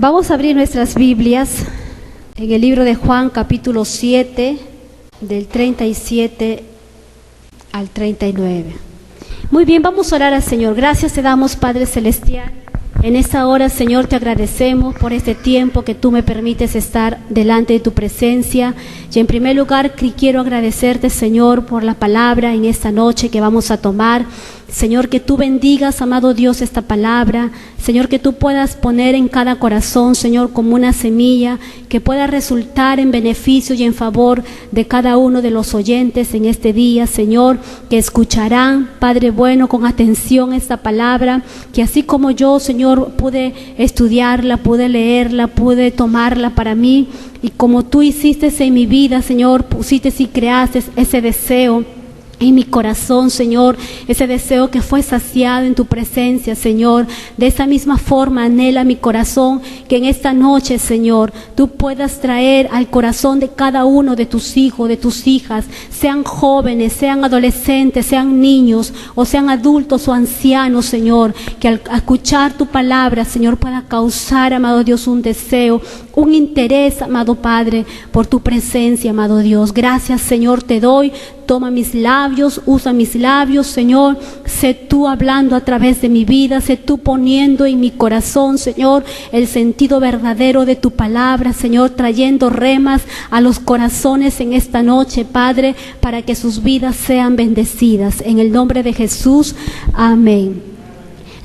Vamos a abrir nuestras Biblias en el libro de Juan, capítulo 7, del 37 al 39. Muy bien, vamos a orar al Señor. Gracias te damos, Padre Celestial. En esta hora, Señor, te agradecemos por este tiempo que tú me permites estar delante de tu presencia. Y en primer lugar, quiero agradecerte, Señor, por la palabra en esta noche que vamos a tomar. Señor, que tú bendigas, amado Dios, esta palabra. Señor, que tú puedas poner en cada corazón, Señor, como una semilla que pueda resultar en beneficio y en favor de cada uno de los oyentes en este día, Señor, que escucharán, Padre bueno, con atención esta palabra, que así como yo, Señor, pude estudiarla, pude leerla, pude tomarla para mí, y como tú hiciste en mi vida, Señor, pusiste y creaste ese deseo en mi corazón, Señor, ese deseo que fue saciado en tu presencia, Señor. De esa misma forma anhela mi corazón que en esta noche, Señor, tú puedas traer al corazón de cada uno de tus hijos, de tus hijas, sean jóvenes, sean adolescentes, sean niños o sean adultos o ancianos, Señor, que al escuchar tu palabra, Señor, pueda causar, amado Dios, un deseo, un interés, amado Padre, por tu presencia, amado Dios. Gracias, Señor, te doy. Toma mis labios, usa mis labios, Señor. Sé tú hablando a través de mi vida, sé tú poniendo en mi corazón, Señor, el sentido verdadero de tu palabra, Señor, trayendo remas a los corazones en esta noche, Padre, para que sus vidas sean bendecidas. En el nombre de Jesús, amén.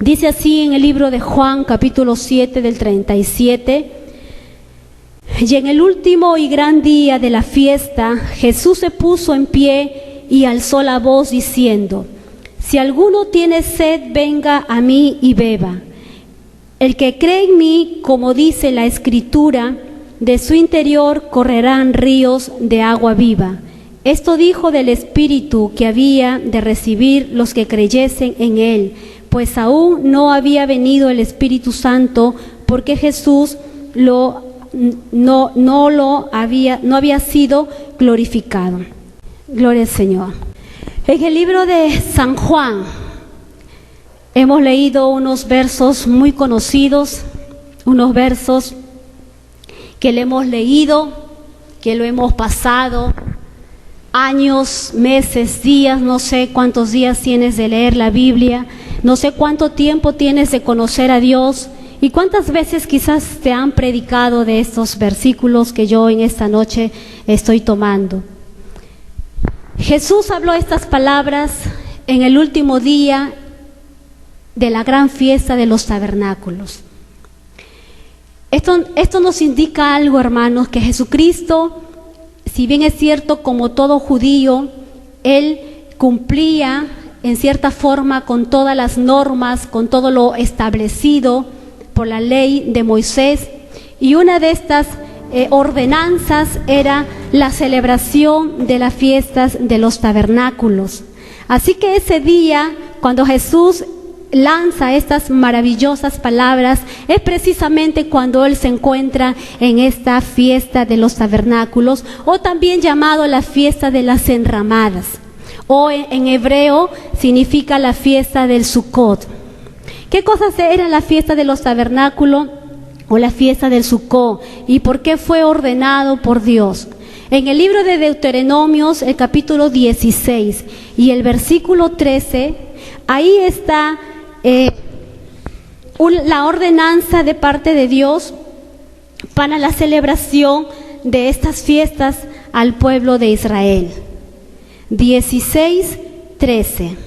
Dice así en el libro de Juan, capítulo 7, del 37. Y en el último y gran día de la fiesta, Jesús se puso en pie y alzó la voz diciendo: si alguno tiene sed, venga a mí y beba. El que cree en mí, como dice la Escritura, de su interior correrán ríos de agua viva. Esto dijo del Espíritu que había de recibir los que creyesen en él, pues aún no había venido el Espíritu Santo, porque Jesús no había sido glorificado. Gloria al Señor. En el libro de San Juan hemos leído unos versos muy conocidos, unos versos que le hemos leído, que lo hemos pasado años, meses, días, no sé cuántos días tienes de leer la Biblia, no sé cuánto tiempo tienes de conocer a Dios. ¿Y cuántas veces quizás te han predicado de estos versículos que yo en esta noche estoy tomando? Jesús habló estas palabras en el último día de la gran fiesta de los tabernáculos. Esto nos indica algo, hermanos, que Jesucristo, si bien es cierto, como todo judío, Él cumplía en cierta forma con todas las normas, con todo lo establecido por la ley de Moisés, y una de estas ordenanzas era la celebración de las fiestas de los tabernáculos. Así que ese día, cuando Jesús lanza estas maravillosas palabras, es precisamente cuando Él se encuentra en esta fiesta de los tabernáculos, o también llamado la fiesta de las enramadas, o en hebreo significa la fiesta del Sukkot. ¿Qué cosas era la fiesta de los tabernáculos o la fiesta del Sukkot? ¿Y por qué fue ordenado por Dios? En el libro de Deuteronomios, el capítulo 16 y el versículo 13, ahí está la ordenanza de parte de Dios para la celebración de estas fiestas al pueblo de Israel. 16:13.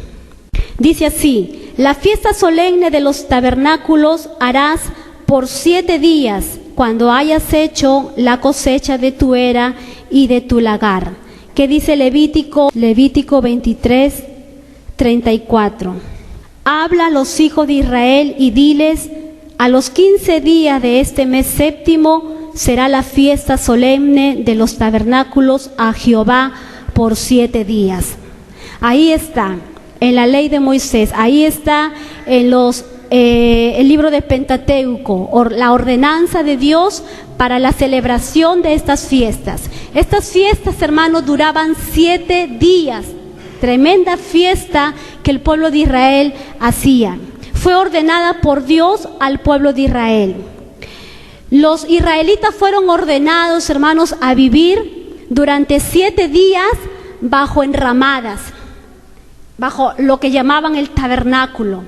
Dice así: la fiesta solemne de los tabernáculos harás por 7 días, cuando hayas hecho la cosecha de tu era y de tu lagar. ¿Qué dice Levítico 23:34? Habla a los hijos de Israel y diles: a los 15 días de este mes séptimo será la fiesta solemne de los tabernáculos a Jehová por 7 días. Ahí está, en la ley de Moisés, ahí está en el libro de Pentateuco, la ordenanza de Dios para la celebración de estas fiestas. Estas fiestas, hermanos, duraban 7 días. Tremenda fiesta que el pueblo de Israel hacía. Fue ordenada por Dios al pueblo de Israel. Los israelitas fueron ordenados, hermanos, a vivir durante 7 días bajo enramadas, bajo lo que llamaban el tabernáculo,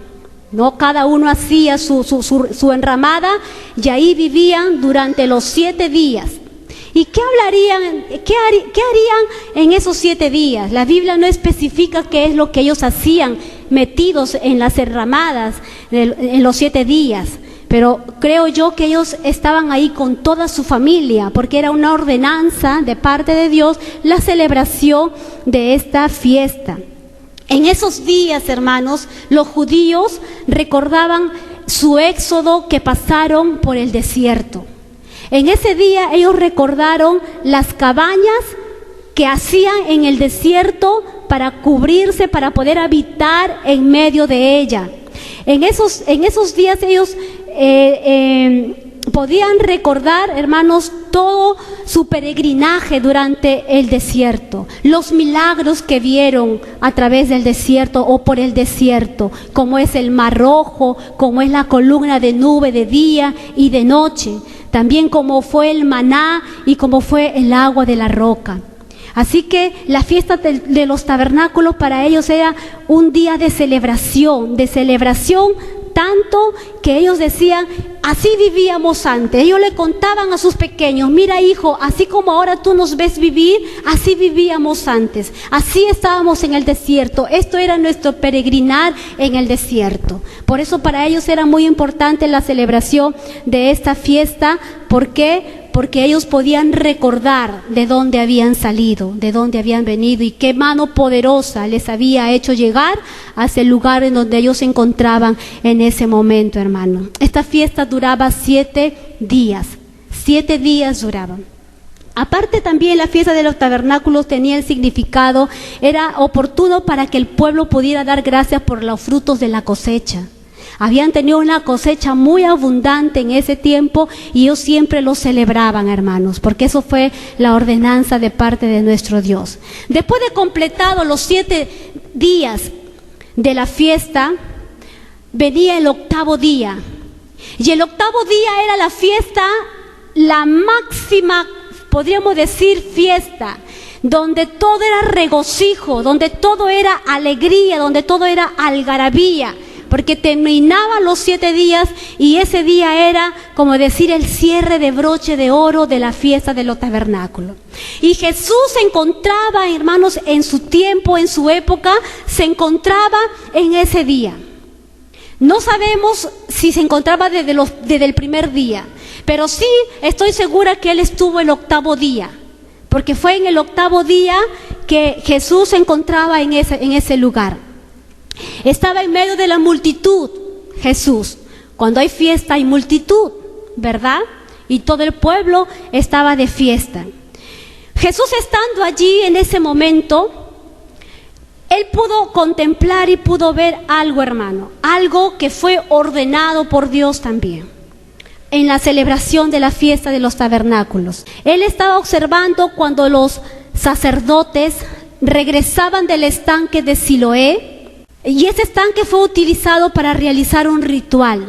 ¿no? Cada uno hacía su enramada y ahí vivían durante los 7 días. ¿Y qué hablarían, qué harían en esos 7 días? La Biblia no especifica qué es lo que ellos hacían metidos en las enramadas en los 7 días. Pero creo yo que ellos estaban ahí con toda su familia, porque era una ordenanza de parte de Dios la celebración de esta fiesta. En esos días, hermanos, los judíos recordaban su éxodo que pasaron por el desierto. En ese día ellos recordaron las cabañas que hacían en el desierto para cubrirse, para poder habitar en medio de ella. En esos días ellos podían recordar, hermanos, todo su peregrinaje durante el desierto, los milagros que vieron a través del desierto o por el desierto, como es el Mar Rojo, como es la columna de nube de día y de noche, también como fue el maná y como fue el agua de la roca. Así que la fiesta de los tabernáculos para ellos era un día de celebración tanto que ellos decían, así vivíamos antes. Ellos le contaban a sus pequeños, mira hijo, así como ahora tú nos ves vivir, así vivíamos antes. Así estábamos en el desierto. Esto era nuestro peregrinar en el desierto. Por eso para ellos era muy importante la celebración de esta fiesta. ¿Por qué? Porque ellos podían recordar de dónde habían salido, de dónde habían venido y qué mano poderosa les había hecho llegar a ese lugar en donde ellos se encontraban en ese momento, hermano. Esta fiesta duraba 7 días. 7 días duraban. Aparte también la fiesta de los tabernáculos tenía el significado, era oportuno para que el pueblo pudiera dar gracias por los frutos de la cosecha. Habían tenido una cosecha muy abundante en ese tiempo y ellos siempre lo celebraban, hermanos, porque eso fue la ordenanza de parte de nuestro Dios. Después de completado los 7 días de la fiesta, venía el 8º día. Y el 8º día era la fiesta, la máxima, podríamos decir, fiesta, donde todo era regocijo, donde todo era alegría, donde todo era algarabía. Porque terminaba los 7 días y ese día era, como decir, el cierre de broche de oro de la fiesta de los tabernáculos. Y Jesús se encontraba, hermanos, en su tiempo, en su época, se encontraba en ese día. No sabemos si se encontraba desde el primer día, pero sí estoy segura que Él estuvo el 8º día. Porque fue en el 8º día que Jesús se encontraba en ese lugar. Estaba en medio de la multitud, Jesús. Cuando hay fiesta hay multitud, ¿verdad? Y todo el pueblo estaba de fiesta. Jesús estando allí en ese momento, Él pudo contemplar y pudo ver algo, hermano. Algo que fue ordenado por Dios también. En la celebración de la fiesta de los tabernáculos. Él estaba observando cuando los sacerdotes regresaban del estanque de Siloé. Y ese estanque fue utilizado para realizar un ritual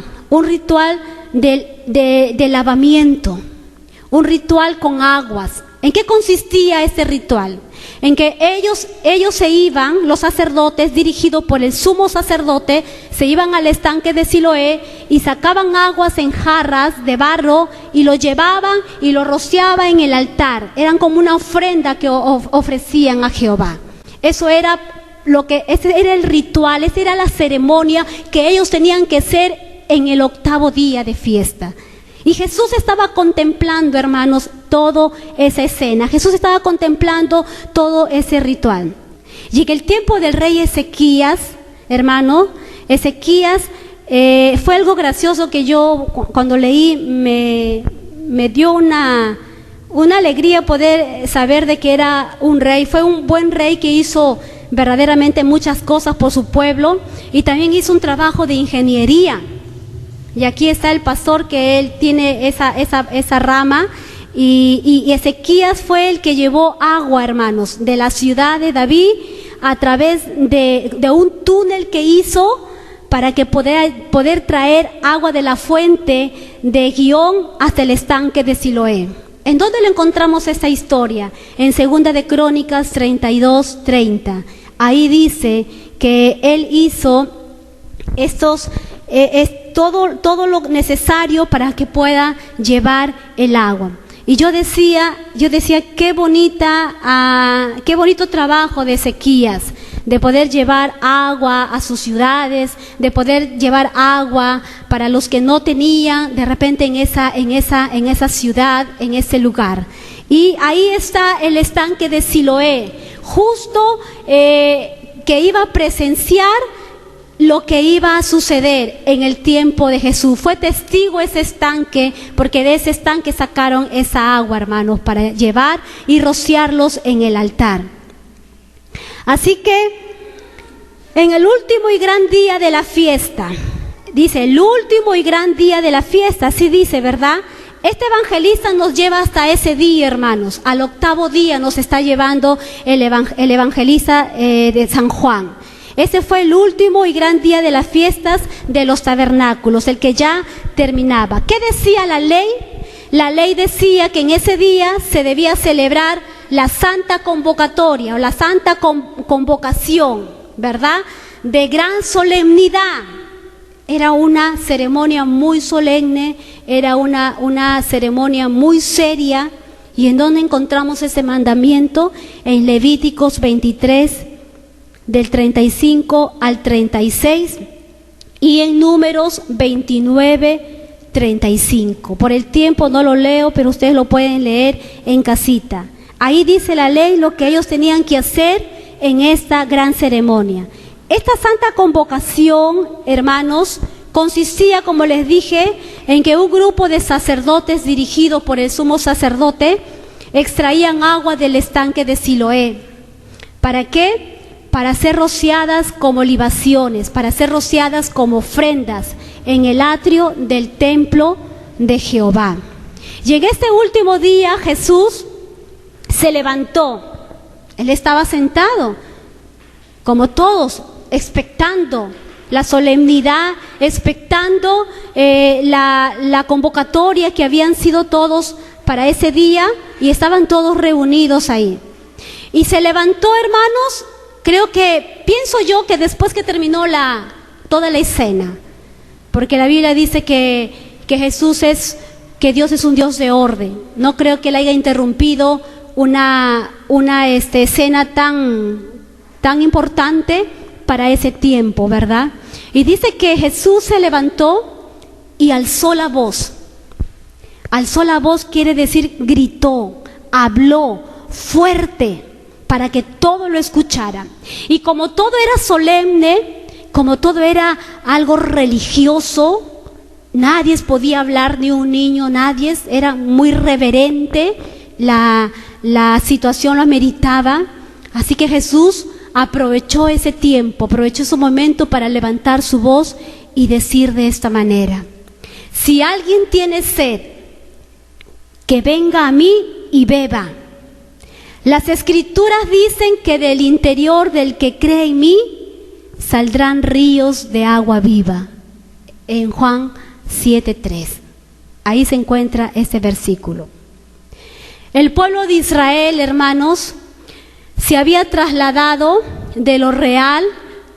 de lavamiento, un ritual con aguas. ¿En qué consistía ese ritual? En que ellos se iban, los sacerdotes, dirigidos por el sumo sacerdote, se iban al estanque de Siloé y sacaban aguas en jarras de barro y lo llevaban y lo rociaban en el altar. Eran como una ofrenda que ofrecían a Jehová. Ese era el ritual, esa era la ceremonia que ellos tenían que hacer en el 8º día de fiesta. Y Jesús estaba contemplando, hermanos, toda esa escena. Jesús estaba contemplando todo ese ritual. Y en el tiempo del rey Ezequías, hermano, Ezequías, fue algo gracioso que yo cuando leí me dio una alegría poder saber de que era un rey. Fue un buen rey que hizo verdaderamente muchas cosas por su pueblo y también hizo un trabajo de ingeniería. Y aquí está el pastor que él tiene esa rama y Ezequías fue el que llevó agua, hermanos, de la ciudad de David a través de un túnel que hizo para que poder traer agua de la fuente de Gihón hasta el estanque de Siloé. ¿En dónde le encontramos esta historia? En 2 de Crónicas 32:30. Ahí dice que él hizo todo lo necesario para que pueda llevar el agua. Y yo decía, qué bonito trabajo de Ezequías, de poder llevar agua a sus ciudades, de poder llevar agua para los que no tenían de repente en esa ciudad, en ese lugar. Y ahí está el estanque de Siloé, justo que iba a presenciar lo que iba a suceder en el tiempo de Jesús. Fue testigo ese estanque, porque de ese estanque sacaron esa agua, hermanos, para llevar y rociarlos en el altar. Así que en el último y gran día de la fiesta, dice, el último y gran día de la fiesta, así dice, ¿verdad? Este evangelista nos lleva hasta ese día, hermanos. Al 8º día nos está llevando el evangelista de San Juan. Ese fue el último y gran día de las fiestas de los tabernáculos, el que ya terminaba. ¿Qué decía la ley? La ley decía que en ese día se debía celebrar la santa convocatoria o la santa convocación, ¿verdad? De gran solemnidad. Era una ceremonia muy solemne, era una ceremonia muy seria. ¿Y en dónde encontramos ese mandamiento? En Levíticos 23, del 35 al 36, y en Números 29, 35. Por el tiempo no lo leo, pero ustedes lo pueden leer en casita. Ahí dice la ley lo que ellos tenían que hacer en esta gran ceremonia. Esta santa convocación, hermanos, consistía, como les dije, en que un grupo de sacerdotes dirigidos por el sumo sacerdote extraían agua del estanque de Siloé. ¿Para qué? Para ser rociadas como libaciones, para ser rociadas como ofrendas en el atrio del templo de Jehová. Y en este último día Jesús se levantó. Él estaba sentado, como todos, expectando la solemnidad, expectando la convocatoria que habían sido todos para ese día, y estaban todos reunidos ahí. Y se levantó, hermanos. Pienso yo que después que terminó toda la escena, porque la Biblia dice que Dios es un Dios de orden. No creo que él haya interrumpido una escena tan importante para ese tiempo, ¿verdad? Y dice que Jesús se levantó y alzó la voz. Alzó la voz quiere decir gritó, habló fuerte, para que todo lo escucharan. Y como todo era solemne, como todo era algo religioso, nadie podía hablar, ni un niño, nadie, era muy reverente, la situación lo ameritaba. Así que Jesús aprovechó ese tiempo, aprovechó ese momento para levantar su voz y decir de esta manera: si alguien tiene sed, que venga a mí y beba. Las escrituras dicen que del interior del que cree en mí saldrán ríos de agua viva. En Juan 7:3. Ahí se encuentra ese versículo. El pueblo de Israel, hermanos, se había trasladado de lo real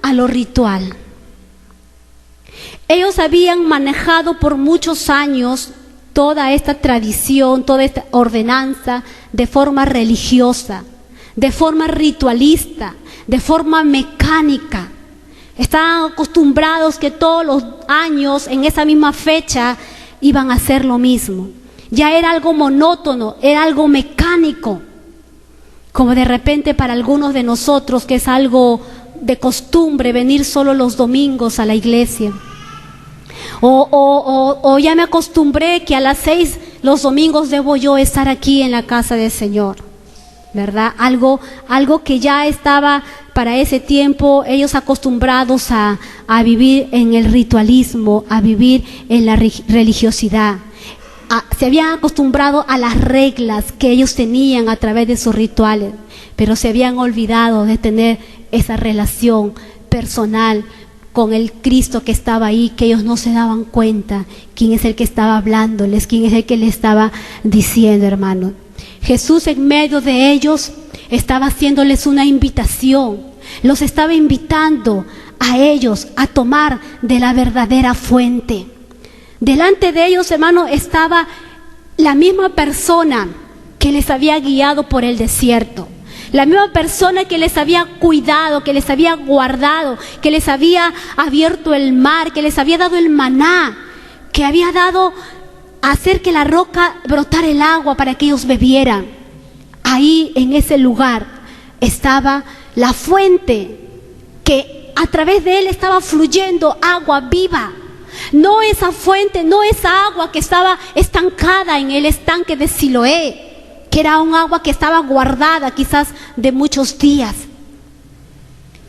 a lo ritual. Ellos habían manejado por muchos años toda esta tradición, toda esta ordenanza de forma religiosa, de forma ritualista, de forma mecánica. Estaban acostumbrados que todos los años, en esa misma fecha, iban a hacer lo mismo. Ya era algo monótono, era algo mecánico. Como de repente para algunos de nosotros, que es algo de costumbre venir solo los domingos a la iglesia. O ya me acostumbré que a las 6 los domingos debo yo estar aquí en la casa del Señor, ¿verdad? Algo que ya estaba para ese tiempo, ellos acostumbrados a vivir en el ritualismo, a vivir en la religiosidad. Se habían acostumbrado a las reglas que ellos tenían a través de sus rituales, pero se habían olvidado de tener esa relación personal con el Cristo que estaba ahí, que ellos no se daban cuenta quién es el que estaba hablándoles, quién es el que les estaba diciendo, hermano. Jesús en medio de ellos estaba haciéndoles una invitación, los estaba invitando a ellos a tomar de la verdadera fuente. Delante de ellos, hermano, estaba la misma persona que les había guiado por el desierto. La misma persona que les había cuidado, que les había guardado, que les había abierto el mar, que les había dado el maná, que había dado a hacer que la roca brotara el agua para que ellos bebieran. Ahí en ese lugar estaba la fuente, que a través de él estaba fluyendo agua viva. No esa fuente, no esa agua que estaba estancada en el estanque de Siloé, que era un agua que estaba guardada quizás de muchos días.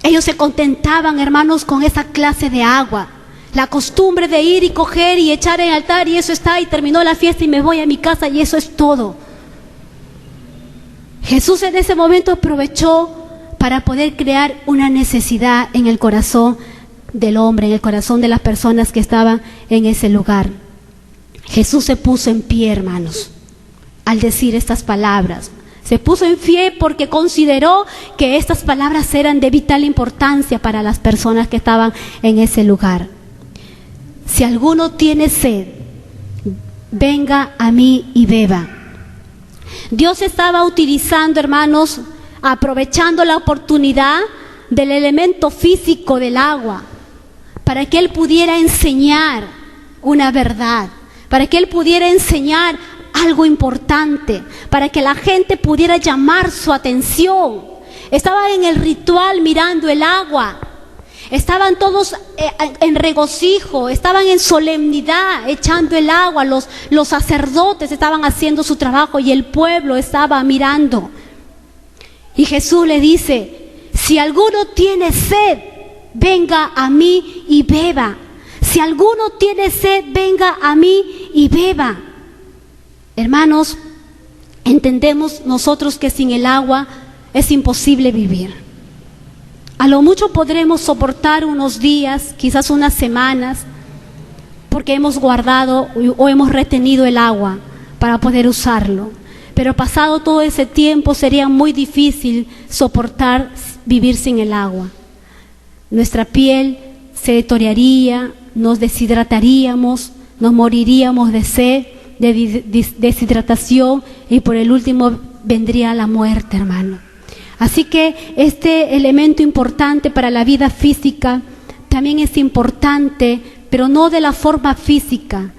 Ellos se contentaban, hermanos, con esa clase de agua. La costumbre de ir y coger y echar en el altar, y eso está, y terminó la fiesta y me voy a mi casa y eso es todo. Jesús en ese momento aprovechó para poder crear una necesidad en el corazón del hombre, en el corazón de las personas que estaban en ese lugar. Jesús se puso en pie, hermanos, al decir estas palabras. Se puso en pie porque consideró que estas palabras eran de vital importancia para las personas que estaban en ese lugar. Si alguno tiene sed, venga a mí y beba. Dios estaba utilizando, hermanos, aprovechando la oportunidad del elemento físico del agua, para que Él pudiera enseñar una verdad, para que Él pudiera enseñar algo importante, para que la gente pudiera llamar su atención. Estaban en el ritual mirando el agua, estaban todos en regocijo, estaban en solemnidad echando el agua, los sacerdotes estaban haciendo su trabajo y el pueblo estaba mirando. Y Jesús le dice: si alguno tiene sed, venga a mí y beba. Si alguno tiene sed, venga a mí y beba. Hermanos, entendemos nosotros que sin el agua es imposible vivir. A lo mucho podremos soportar unos días, quizás unas semanas, porque hemos guardado o hemos retenido el agua para poder usarlo. Pero pasado todo ese tiempo sería muy difícil soportar vivir sin el agua. Nuestra piel se deterioraría, nos deshidrataríamos, nos moriríamos de sed, de deshidratación, y por el último vendría la muerte, hermano. Así que este elemento importante para la vida física también es importante, pero no de la forma física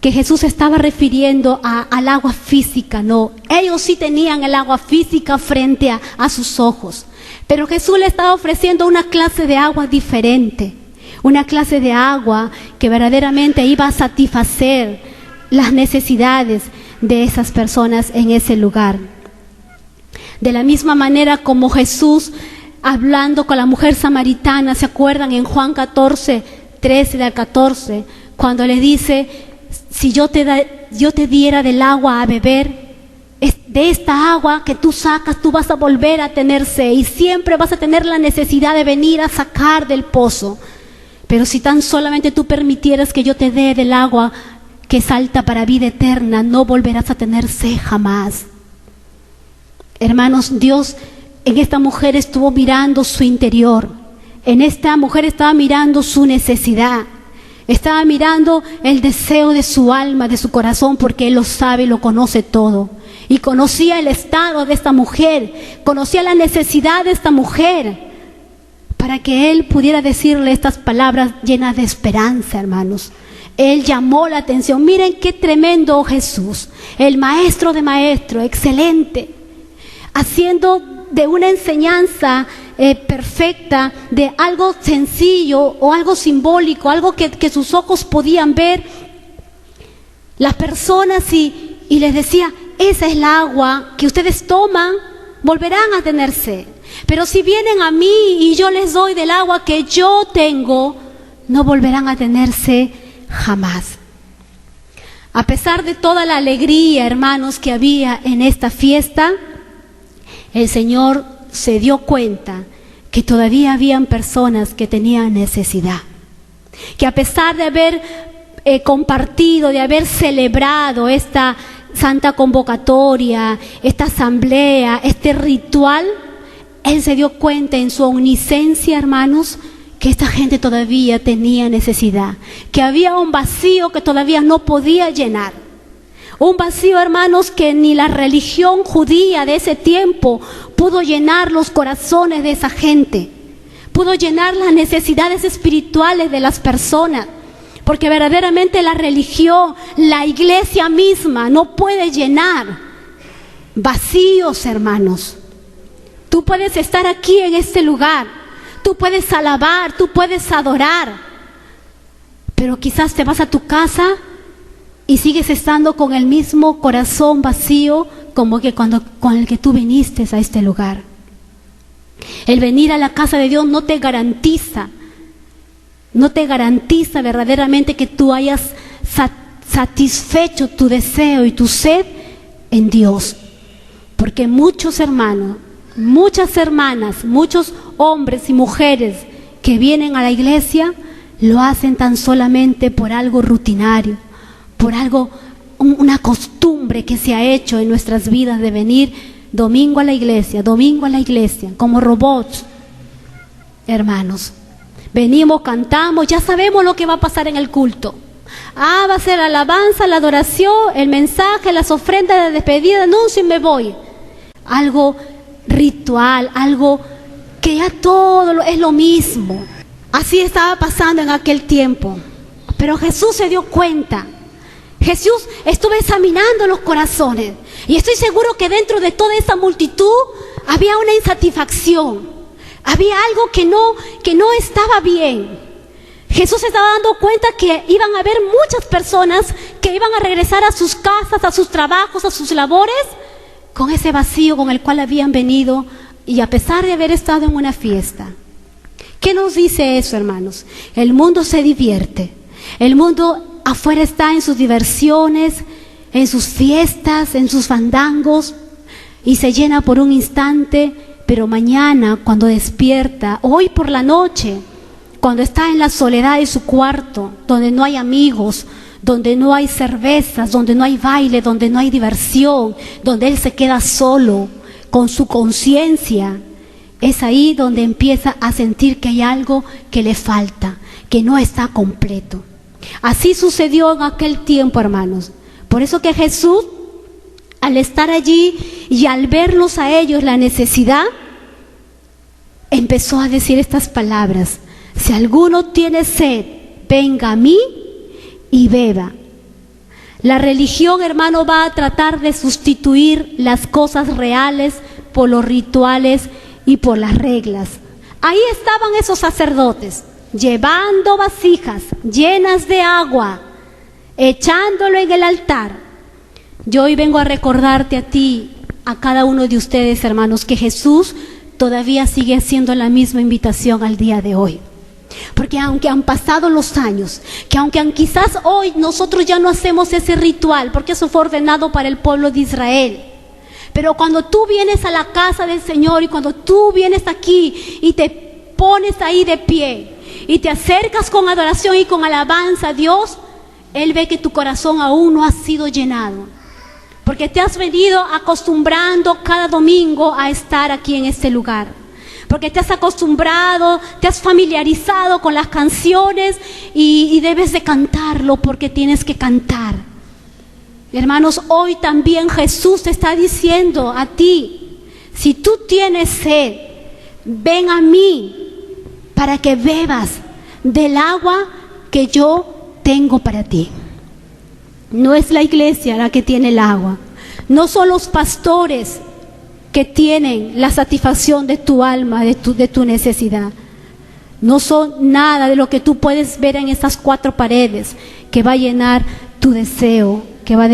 que Jesús estaba refiriendo al agua física, no. Ellos sí tenían el agua física frente a sus ojos, pero Jesús le estaba ofreciendo una clase de agua diferente, una clase de agua que verdaderamente iba a satisfacer las necesidades de esas personas en ese lugar. De la misma manera como Jesús, hablando con la mujer samaritana, ¿se acuerdan? En Juan 14, 13 al 14, cuando le dice: si yo te diera del agua a beber, de esta agua que tú sacas, tú vas a volver a tener sed y siempre vas a tener la necesidad de venir a sacar del pozo. Pero si tan solamente tú permitieras que yo te dé del agua que salta para vida eterna, no volverás a tener sed jamás. Hermanos, Dios en esta mujer estuvo mirando su interior. En esta mujer estaba mirando su necesidad. Estaba mirando el deseo de su alma, de su corazón, porque Él lo sabe y lo conoce todo. Y conocía el estado de esta mujer, conocía la necesidad de esta mujer, para que Él pudiera decirle estas palabras llenas de esperanza, hermanos. Él llamó la atención. Miren qué tremendo Jesús, el maestro de maestros, excelente, haciendo de una enseñanza perfecta, de algo sencillo o algo simbólico, algo que sus ojos podían ver las personas, y les decía: esa es la agua que ustedes toman, volverán a tener sed. Pero si vienen a mí y yo les doy del agua que yo tengo, no volverán a tener sed jamás. A pesar de toda la alegría, hermanos, que había en esta fiesta, el Señor se dio cuenta que todavía habían personas que tenían necesidad, que a pesar de haber compartido, de haber celebrado esta santa convocatoria, esta asamblea, este ritual, él se dio cuenta en su omnisciencia, hermanos, que esta gente todavía tenía necesidad, que había un vacío que todavía no podía llenar. Un vacío, hermanos, que ni la religión judía de ese tiempo pudo llenar los corazones de esa gente, pudo llenar las necesidades espirituales de las personas, porque verdaderamente la religión, la iglesia misma no puede llenar vacíos, hermanos. Tú puedes estar aquí en este lugar, tú puedes alabar, tú puedes adorar, pero quizás te vas a tu casa y sigues estando con el mismo corazón vacío como que con el que tú viniste a este lugar. El venir a la casa de Dios no te garantiza verdaderamente que tú hayas satisfecho tu deseo y tu sed en Dios. Porque muchos hermanos, muchas hermanas, muchos hombres y mujeres que vienen a la iglesia lo hacen tan solamente por algo rutinario, por algo, una costumbre que se ha hecho en nuestras vidas de venir domingo a la iglesia, como robots. Hermanos, venimos, cantamos, ya sabemos lo que va a pasar en el culto. Va a ser la alabanza, la adoración, el mensaje, las ofrendas de despedida, anuncio y me voy. Algo ritual, algo que ya todo es lo mismo. Así estaba pasando en aquel tiempo. Pero Jesús se dio cuenta. Jesús estuvo examinando los corazones y estoy seguro que dentro de toda esa multitud había una insatisfacción, había algo que no estaba bien. Jesús se estaba dando cuenta que iban a haber muchas personas que iban a regresar a sus casas, a sus trabajos, a sus labores, con ese vacío con el cual habían venido y a pesar de haber estado en una fiesta. ¿Qué nos dice eso, hermanos? El mundo se divierte, el mundo afuera está en sus diversiones, en sus fiestas, en sus fandangos y se llena por un instante, pero mañana cuando despierta, hoy por la noche, cuando está en la soledad de su cuarto, donde no hay amigos, donde no hay cervezas, donde no hay baile, donde no hay diversión, donde él se queda solo con su conciencia, es ahí donde empieza a sentir que hay algo que le falta, que no está completo. Así sucedió en aquel tiempo, hermanos. Por eso que Jesús, al estar allí y al verlos a ellos la necesidad, empezó a decir estas palabras: si alguno tiene sed, venga a mí y beba. La religión, hermano, va a tratar de sustituir las cosas reales por los rituales y por las reglas. Ahí estaban esos sacerdotes, llevando vasijas llenas de agua, echándolo en el altar. Yo hoy vengo a recordarte a ti, a cada uno de ustedes, hermanos, que Jesús todavía sigue haciendo la misma invitación al día de hoy. Porque aunque han pasado los años, que aunque quizás hoy nosotros ya no hacemos ese ritual, porque eso fue ordenado para el pueblo de Israel, pero cuando tú vienes a la casa del Señor y cuando tú vienes aquí y te pones ahí de pie y te acercas con adoración y con alabanza a Dios, Él ve que tu corazón aún no ha sido llenado, porque te has venido acostumbrando cada domingo a estar aquí en este lugar, porque te has acostumbrado, te has familiarizado con las canciones y debes de cantarlo porque tienes que cantar. Hermanos, hoy también Jesús te está diciendo a ti: si tú tienes sed, ven a mí para que bebas del agua que yo tengo para ti. No es la iglesia la que tiene el agua, no son los pastores que tienen la satisfacción de tu alma, de tu necesidad. No son nada de lo que tú puedes ver en estas cuatro paredes que va a llenar tu deseo, que va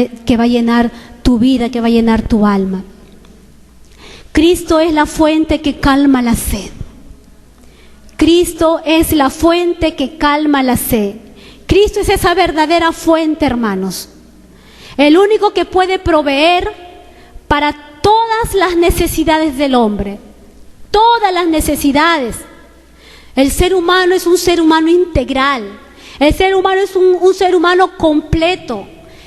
a llenar tu vida, que va a llenar tu alma. Cristo es la fuente que calma la sed. Cristo es la fuente que calma la sed. Cristo es esa verdadera fuente, hermanos. El único que puede proveer para todas las necesidades del hombre. todas las necesidades. El ser humano es un ser humano integral. El ser humano es un ser humano completo,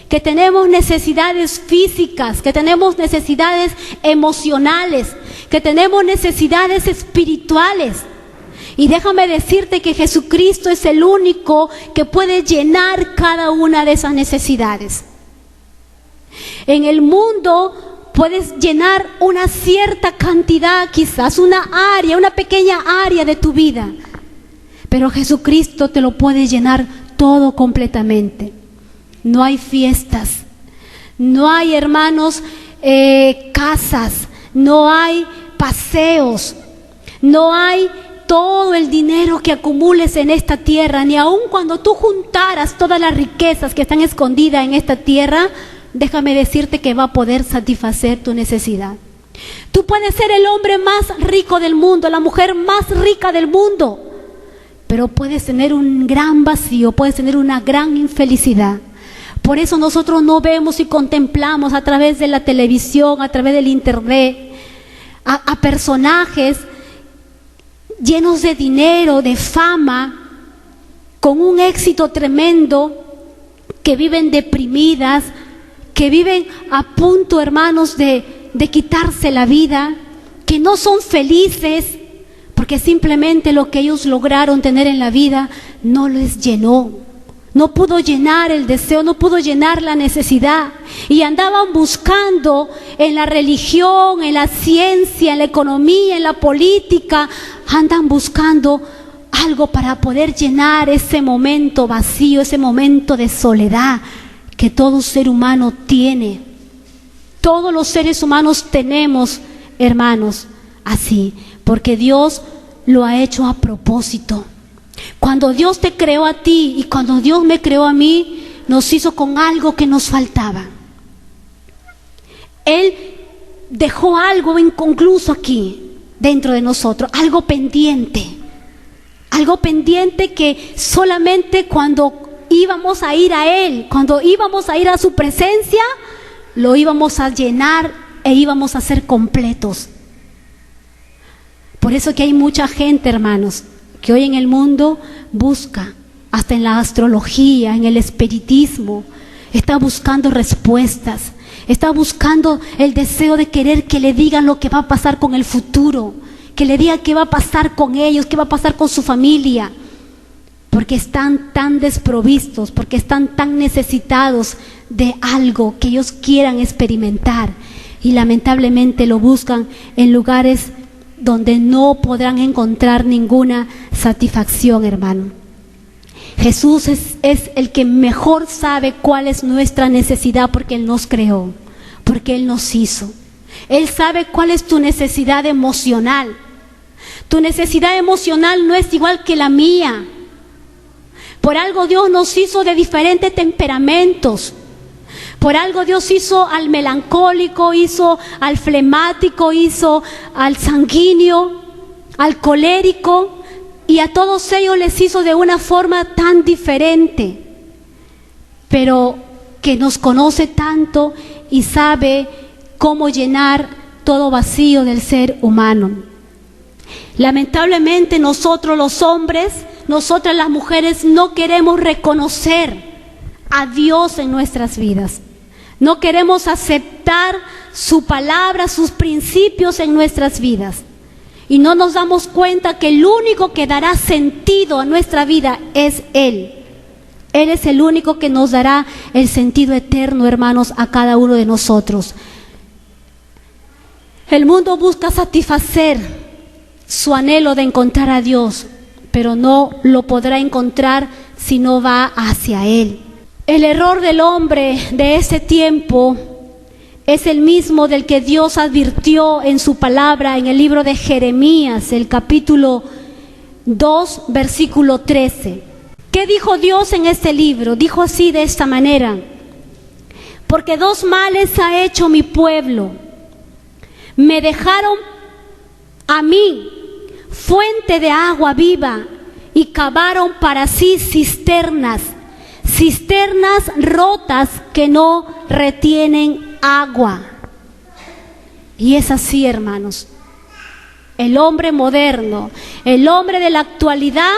que tenemos necesidades físicas, que tenemos necesidades emocionales, que tenemos necesidades espirituales. Y déjame decirte que Jesucristo es el único que puede llenar cada una de esas necesidades. En el mundo puedes llenar una cierta cantidad, quizás una área, una pequeña área de tu vida, pero Jesucristo te lo puede llenar todo completamente. No hay fiestas, no hay, hermanos, casas, no hay paseos, no hay todo el dinero que acumules en esta tierra, ni aun cuando tú juntaras todas las riquezas que están escondidas en esta tierra, déjame decirte que va a poder satisfacer tu necesidad. Tú puedes ser el hombre más rico del mundo, la mujer más rica del mundo, pero puedes tener un gran vacío, puedes tener una gran infelicidad. Por eso nosotros no vemos y contemplamos a través de la televisión, a través del internet, a personajes llenos de dinero, de fama, con un éxito tremendo, que viven deprimidas, que viven a punto, hermanos, de quitarse la vida, que no son felices, porque simplemente lo que ellos lograron tener en la vida no les llenó. No pudo llenar el deseo, no pudo llenar la necesidad. Y andaban buscando en la religión, en la ciencia, en la economía, en la política. Andan buscando algo para poder llenar ese momento vacío, ese momento de soledad que todo ser humano tiene. Todos los seres humanos tenemos, hermanos, así. Porque Dios lo ha hecho a propósito. Cuando Dios te creó a ti y cuando Dios me creó a mí, nos hizo con algo que nos faltaba. Él dejó algo inconcluso aquí, dentro de nosotros, algo pendiente que solamente cuando íbamos a ir a Él, cuando íbamos a ir a su presencia, lo íbamos a llenar e íbamos a ser completos. Por eso que hay mucha gente, hermanos, que hoy en el mundo busca, hasta en la astrología, en el espiritismo, está buscando respuestas, está buscando el deseo de querer que le digan lo que va a pasar con el futuro, que le digan qué va a pasar con ellos, qué va a pasar con su familia, porque están tan desprovistos, porque están tan necesitados de algo que ellos quieran experimentar, y lamentablemente lo buscan en lugares donde no podrán encontrar ninguna satisfacción, hermano. Jesús es el que mejor sabe cuál es nuestra necesidad, porque Él nos creó, porque Él nos hizo. Él sabe cuál es tu necesidad emocional. Tu necesidad emocional no es igual que la mía. Por algo Dios nos hizo de diferentes temperamentos. Por algo Dios hizo al melancólico, hizo al flemático, hizo al sanguíneo, al colérico, y a todos ellos les hizo de una forma tan diferente, pero que nos conoce tanto y sabe cómo llenar todo vacío del ser humano. Lamentablemente nosotros los hombres, nosotras las mujeres, no queremos reconocer a Dios en nuestras vidas. No queremos aceptar su palabra, sus principios en nuestras vidas. Y no nos damos cuenta que el único que dará sentido a nuestra vida es Él. Él es el único que nos dará el sentido eterno, hermanos, a cada uno de nosotros. El mundo busca satisfacer su anhelo de encontrar a Dios, pero no lo podrá encontrar si no va hacia Él. El error del hombre de ese tiempo es el mismo del que Dios advirtió en su palabra en el libro de Jeremías, el capítulo 2, versículo 13. ¿Qué dijo Dios en este libro? Dijo así, de esta manera: porque dos males ha hecho mi pueblo. Me dejaron a mí fuente de agua viva y cavaron para sí cisternas rotas que no retienen agua. Y es así, hermanos. el hombre moderno, el hombre de la actualidad,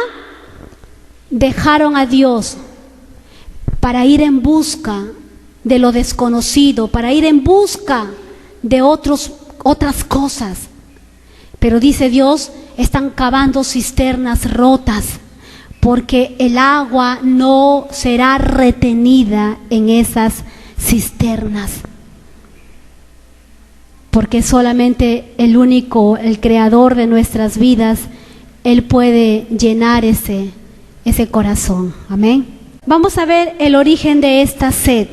dejaron a Dios para ir en busca de lo desconocido, para ir en busca de otras cosas. Pero dice Dios, están cavando cisternas rotas, porque el agua no será retenida en esas cisternas. Porque solamente el creador de nuestras vidas, Él puede llenar ese corazón. Amén. Vamos a ver el origen de esta sed.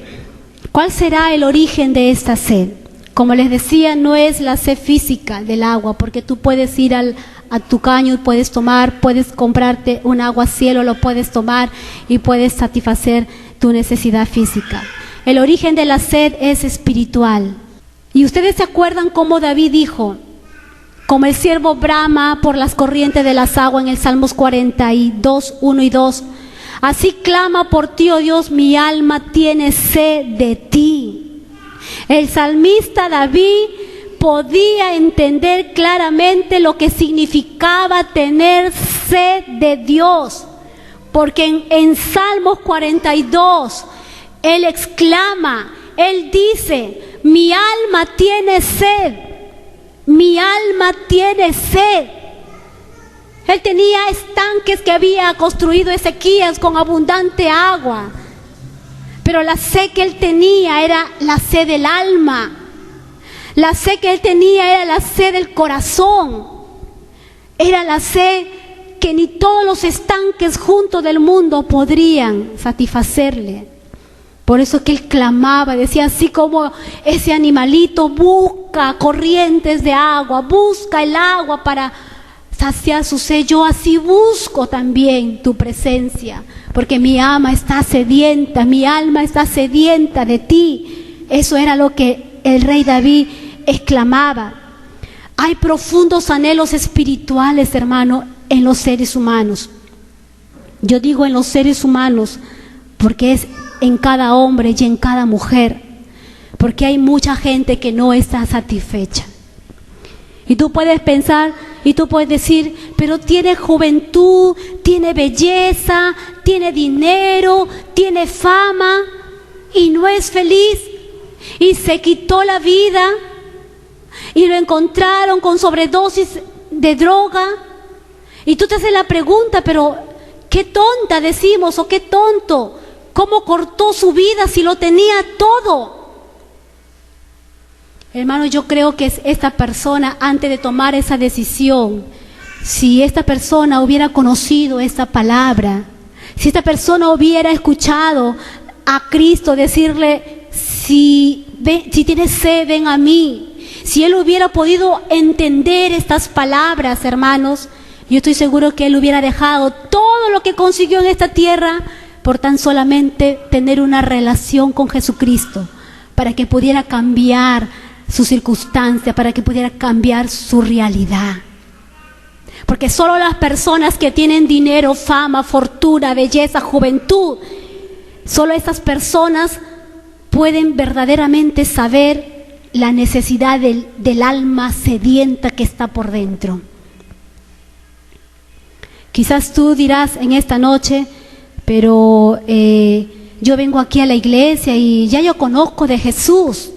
¿Cuál será el origen de esta sed? Como les decía, no es la sed física del agua, porque tú puedes ir a tu caño y puedes comprarte un agua cielo, lo puedes tomar y puedes satisfacer tu necesidad física. El origen de la sed es espiritual. Y ustedes se acuerdan cómo David dijo, como el siervo brama por las corrientes de las aguas en el Salmos 42, 1 y 2. Así clama por ti, oh Dios, mi alma tiene sed de ti. El salmista David podía entender claramente lo que significaba tener sed de Dios, porque en Salmos 42, él exclama, él dice, mi alma tiene sed, mi alma tiene sed. Él tenía estanques que había construido Ezequías con abundante agua, pero la sed que él tenía era la sed del alma. La sed que él tenía era la sed del corazón. Era la sed que ni todos los estanques juntos del mundo podrían satisfacerle. Por eso que él clamaba, decía, así como ese animalito busca corrientes de agua, busca el agua para saciar su sed, yo así busco también tu presencia, porque mi alma está sedienta, mi alma está sedienta de ti. Eso era lo que el rey David exclamaba. Hay profundos anhelos espirituales, hermano, en los seres humanos. Yo digo en los seres humanos porque es en cada hombre y en cada mujer, porque hay mucha gente que no está satisfecha. Y tú puedes pensar y tú puedes decir, pero tiene juventud, tiene belleza, tiene dinero, tiene fama y no es feliz, y se quitó la vida y lo encontraron con sobredosis de droga. Y tú te haces la pregunta, pero qué tonta decimos, o qué tonto, ¿cómo cortó su vida si lo tenía todo? Hermano, yo creo que esta persona, antes de tomar esa decisión, si esta persona hubiera conocido esta palabra, si esta persona hubiera escuchado a Cristo decirle, si tienes sed, ven a mí, si él hubiera podido entender estas palabras, hermanos, yo estoy seguro que él hubiera dejado todo lo que consiguió en esta tierra por tan solamente tener una relación con Jesucristo, para que pudiera cambiar su circunstancia, para que pudiera cambiar su realidad. Porque solo las personas que tienen dinero, fama, fortuna, belleza, juventud, solo esas personas pueden verdaderamente saber la necesidad del alma sedienta que está por dentro. Quizás tú dirás en esta noche, pero yo vengo aquí a la iglesia y ya yo conozco de Jesús.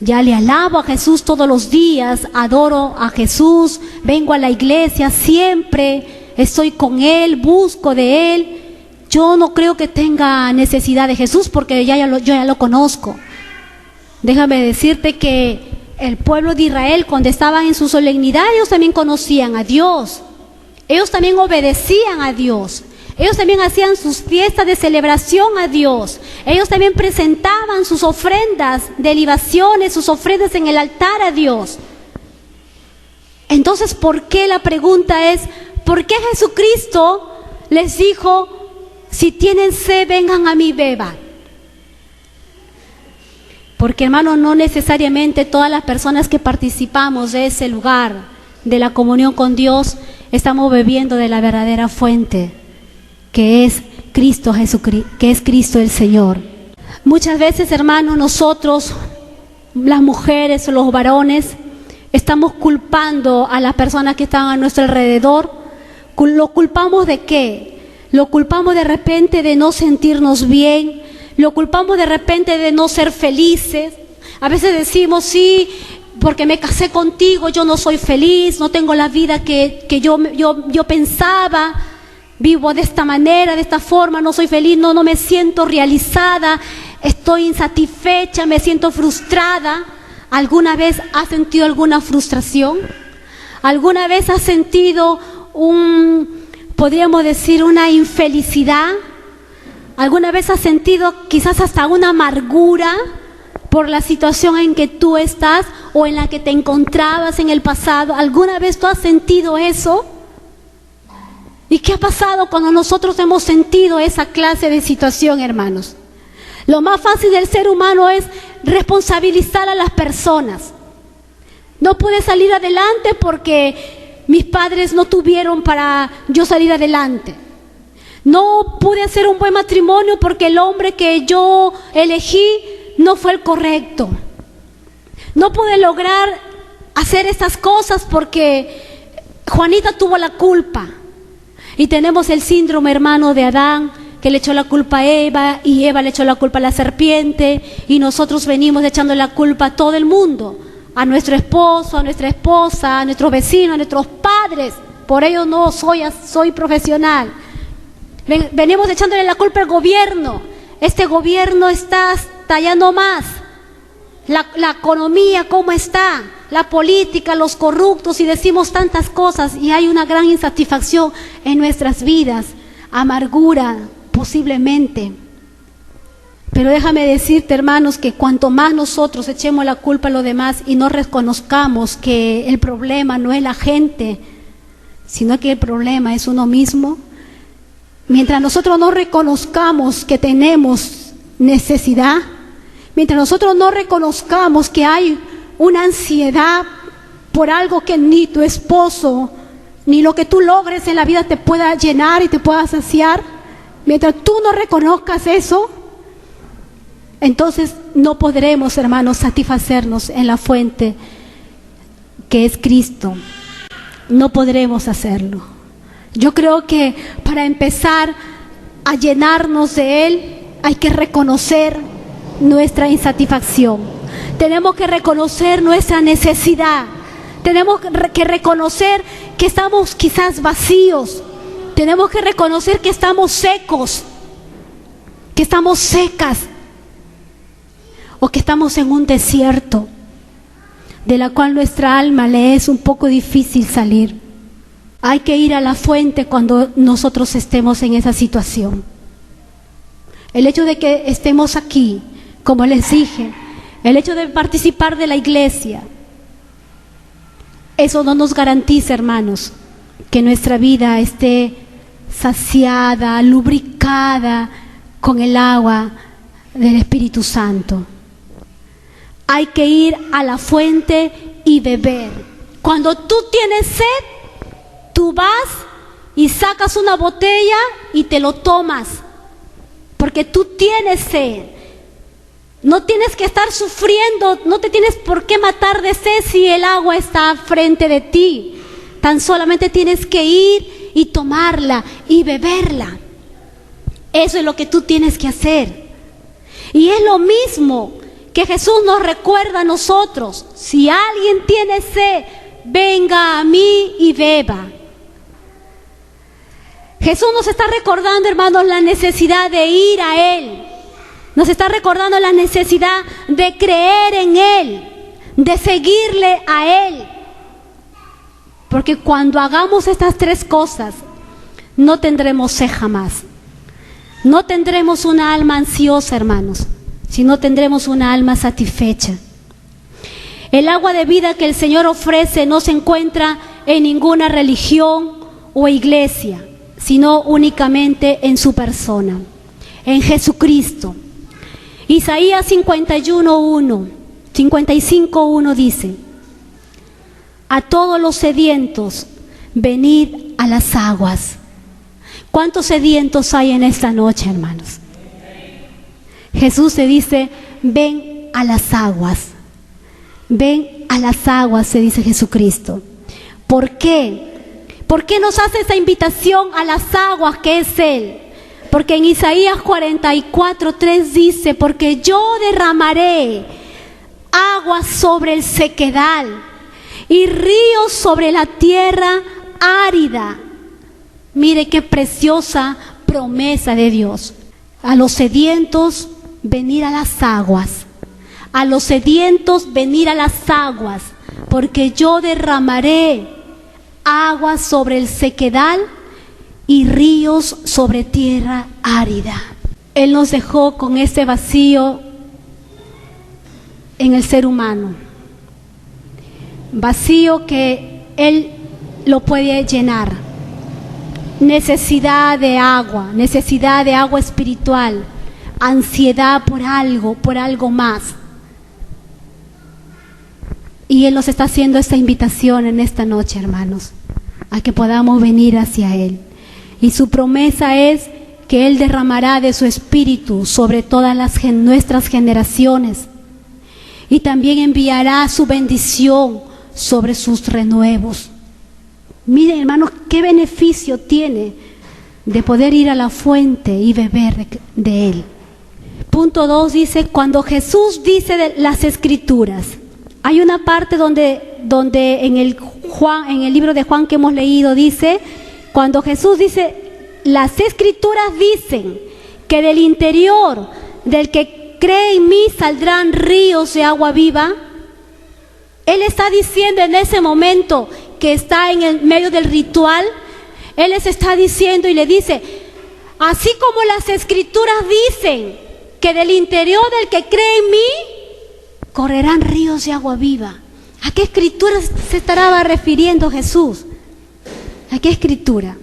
Ya le alabo a Jesús todos los días, adoro a Jesús, vengo a la iglesia siempre, estoy con Él, busco de Él. Yo no creo que tenga necesidad de Jesús porque yo ya lo conozco. Déjame decirte que el pueblo de Israel, cuando estaban en su solemnidad, ellos también conocían a Dios. Ellos también obedecían a Dios. Ellos también hacían sus fiestas de celebración a Dios. Ellos también presentaban sus ofrendas de libaciones, sus ofrendas en el altar a Dios. Entonces, ¿por qué? La pregunta es, ¿por qué Jesucristo les dijo, si tienen sed, vengan a mí, beban? Porque, hermano, no necesariamente todas las personas que participamos de ese lugar, de la comunión con Dios, estamos bebiendo de la verdadera fuente, que es Cristo Jesucristo, que es Cristo el Señor. Muchas veces, hermanos, nosotros, las mujeres o los varones, estamos culpando a las personas que están a nuestro alrededor. ¿Lo culpamos de qué? Lo culpamos de repente de no sentirnos bien, lo culpamos de repente de no ser felices. A veces decimos, sí, porque me casé contigo, yo no soy feliz, no tengo la vida que yo pensaba, vivo de esta manera, de esta forma, no soy feliz, no me siento realizada, estoy insatisfecha, me siento frustrada. ¿Alguna vez has sentido alguna frustración? ¿Alguna vez has sentido podríamos decir, una infelicidad? ¿Alguna vez has sentido quizás hasta una amargura por la situación en que tú estás o en la que te encontrabas en el pasado? ¿Alguna vez tú has sentido eso? ¿Y qué ha pasado cuando nosotros hemos sentido esa clase de situación, hermanos? Lo más fácil del ser humano es responsabilizar a las personas. No pude salir adelante porque mis padres no tuvieron para yo salir adelante. No pude hacer un buen matrimonio porque el hombre que yo elegí no fue el correcto. No pude lograr hacer estas cosas porque Juanita tuvo la culpa. Y tenemos el síndrome, hermano, de Adán, que le echó la culpa a Eva, y Eva le echó la culpa a la serpiente, y nosotros venimos echando la culpa a todo el mundo, a nuestro esposo, a nuestra esposa, a nuestros vecinos, a nuestros padres. Por ello no soy profesional. Venimos echándole la culpa al gobierno. Este gobierno está tallando más. La economía, ¿cómo está? La política, los corruptos, y decimos tantas cosas, y hay una gran insatisfacción en nuestras vidas, amargura posiblemente. Pero déjame decirte, hermanos, que cuanto más nosotros echemos la culpa a los demás y no reconozcamos que el problema no es la gente, sino que el problema es uno mismo, mientras nosotros no reconozcamos que tenemos necesidad, mientras nosotros no reconozcamos que hay una ansiedad por algo que ni tu esposo, ni lo que tú logres en la vida te pueda llenar y te pueda saciar, mientras tú no reconozcas eso, entonces no podremos, hermanos, satisfacernos en la fuente que es Cristo. No podremos hacerlo. Yo creo que para empezar a llenarnos de Él hay que reconocer nuestra insatisfacción. Tenemos que reconocer nuestra necesidad. Tenemos que reconocer que estamos quizás vacíos. Tenemos que reconocer que estamos secos, que estamos secas, o que estamos en un desierto de la cual nuestra alma le es un poco difícil salir. Hay que ir a la fuente cuando nosotros estemos en esa situación. El hecho de que estemos aquí, como les dije, el hecho de participar de la iglesia, eso no nos garantiza, hermanos, que nuestra vida esté saciada, lubricada con el agua del Espíritu Santo. Hay que ir a la fuente y beber. Cuando tú tienes sed, tú vas y sacas una botella y te lo tomas, porque tú tienes sed. No tienes que estar sufriendo, no te tienes por qué matar de sed si el agua está frente de ti. Tan solamente tienes que ir y tomarla y beberla. Eso es lo que tú tienes que hacer. Y es lo mismo que Jesús nos recuerda a nosotros. Si alguien tiene sed, venga a mí y beba. Jesús nos está recordando, hermanos, la necesidad de ir a Él. Nos está recordando la necesidad de creer en Él, de seguirle a Él. Porque cuando hagamos estas tres cosas, no tendremos sed jamás. No tendremos una alma ansiosa, hermanos, sino tendremos una alma satisfecha. El agua de vida que el Señor ofrece no se encuentra en ninguna religión o iglesia, sino únicamente en su persona, en Jesucristo. Isaías 55:1 dice: a todos los sedientos, venid a las aguas. ¿Cuántos sedientos hay en esta noche, hermanos? Jesús te dice: ven a las aguas, ven a las aguas, se dice Jesucristo. ¿Por qué? ¿Por qué nos hace esa invitación a las aguas que es Él? Porque en Isaías 44:3 dice, porque yo derramaré aguas sobre el sequedal y ríos sobre la tierra árida. Mire qué preciosa promesa de Dios. A los sedientos venir a las aguas. A los sedientos venir a las aguas, porque yo derramaré aguas sobre el sequedal y ríos sobre tierra árida. Él nos dejó con ese vacío en el ser humano. Vacío que Él lo puede llenar. Necesidad de agua espiritual, ansiedad por algo más. Y Él nos está haciendo esta invitación en esta noche, hermanos, a que podamos venir hacia Él. Y su promesa es que Él derramará de su espíritu sobre todas nuestras generaciones. Y también enviará su bendición sobre sus renuevos. Miren, hermanos, qué beneficio tiene de poder ir a la fuente y beber de Él. Punto 2 dice, cuando Jesús dice de las Escrituras, hay una parte donde en el libro de Juan que hemos leído dice, cuando Jesús dice, las Escrituras dicen que del interior del que cree en mí saldrán ríos de agua viva. Él está diciendo en ese momento que está en el medio del ritual, Él les está diciendo y le dice, así como las Escrituras dicen que del interior del que cree en mí correrán ríos de agua viva. ¿A qué escritura se estará refiriendo Jesús? ¿A qué escritura?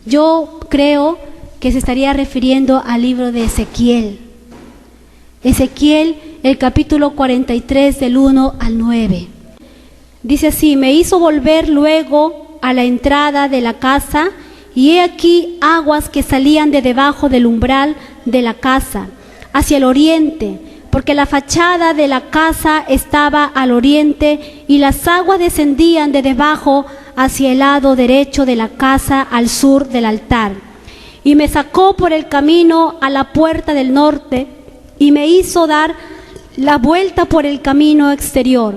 Yo creo que se estaría refiriendo al libro de Ezequiel. Ezequiel, el capítulo 43, del 1 al 9. Dice así, me hizo volver luego a la entrada de la casa, y he aquí aguas que salían de debajo del umbral de la casa, hacia el oriente, porque la fachada de la casa estaba al oriente, y las aguas descendían de debajo hacia el lado derecho de la casa al sur del altar. Y me sacó por el camino a la puerta del norte, y me hizo dar la vuelta por el camino exterior,